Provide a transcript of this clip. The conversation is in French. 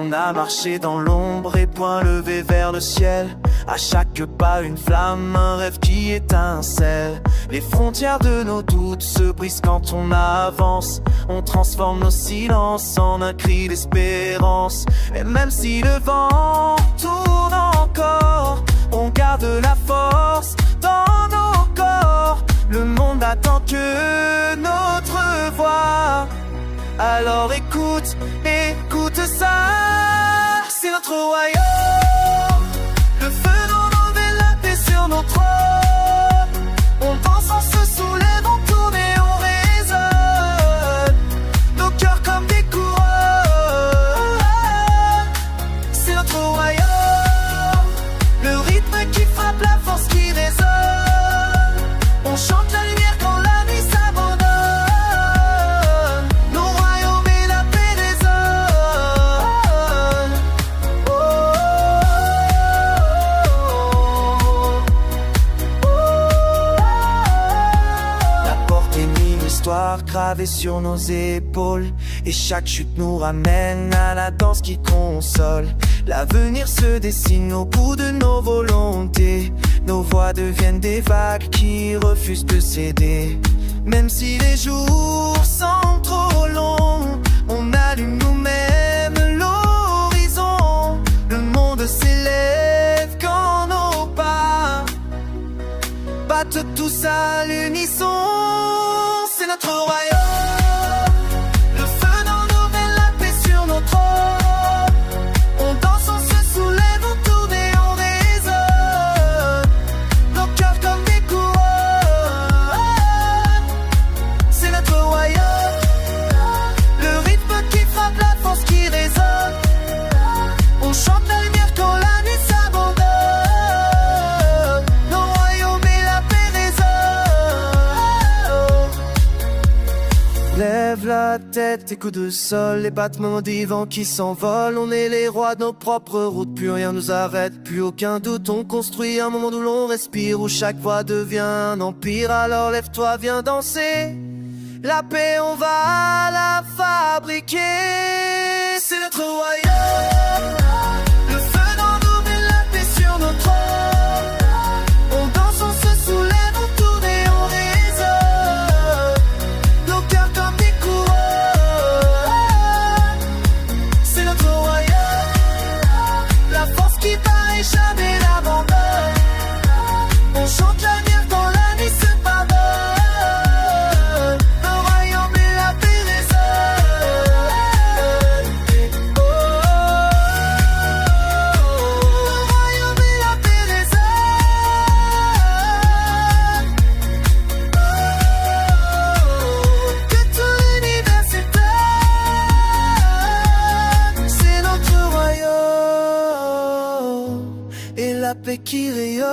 On a marché dans l'ombre et point levé vers le ciel. À chaque pas une flamme, un rêve qui étincelle. Les frontières de nos doutes se brisent quand on avance. On transforme nos silences en un cri d'espérance. Et même si le vent tourne encore, on garde la force dans nos corps. Le monde attend que notre voix. Alors écoute, écoute ça. C'est notre royaume. Le feu dans nos veines, la paix sur nos trônes. On danse, on se soulève, on tourne et on résonne. Nos cœurs comme des couronnes. C'est notre royaume. Le rythme qui frappe, la force qui résonne. On chante la lumière quand la nuit s'abandonne. Nos royaumes et la paix résonnent. Oh, oh, oh, oh. La porte est une histoire gravée sur nos épaules. Et chaque chute nous ramène à la danse qui console. L'avenir se dessine au bout de nos volontés. Nos voix deviennent des vagues qui refusent de céder. Même si les jours sont trop longs, on allume nous-mêmes l'horizon. Le monde s'élève quand nos pas battent tous à l'unisson. C'est notre royaume. Le feu dans nos veines, la paix sur nos trônes. On danse, on se soulève, on tourne et on résonne. Nos cœurs comme des couronnes. C'est notre royaume. Le rythme qui frappe, la force qui résonne. On chante la lumière quand la nuit s'abandonne. Nos royaumes et la paix résonnent. Lève la tête, écoute le sol, les battements des vents qui s'envolent. On est les rois de nos propres routes, plus rien nous arrête, plus aucun doute. On construit un monde où l'on respire, où chaque voix devient un empire. Alors lève-toi, viens danser. La paix, on va la fabriquer. C'est notre royaume. Le feu dans nos veines, la paix sur nos trônes. On danse, on se soulève, on tourne et on résonne. Nos cœurs comme des couronnes. C'est notre royaume. La force qui bat et jamais l'abandonne. On chante la lumière quand la nuit se pardonne. Le royaume et la paix résonnent. Oh, oh, oh. Le royaume et la paix résonnent. Oh, que tout l'univers s'étonne. C'est notre royaume et la paix qui rayonne.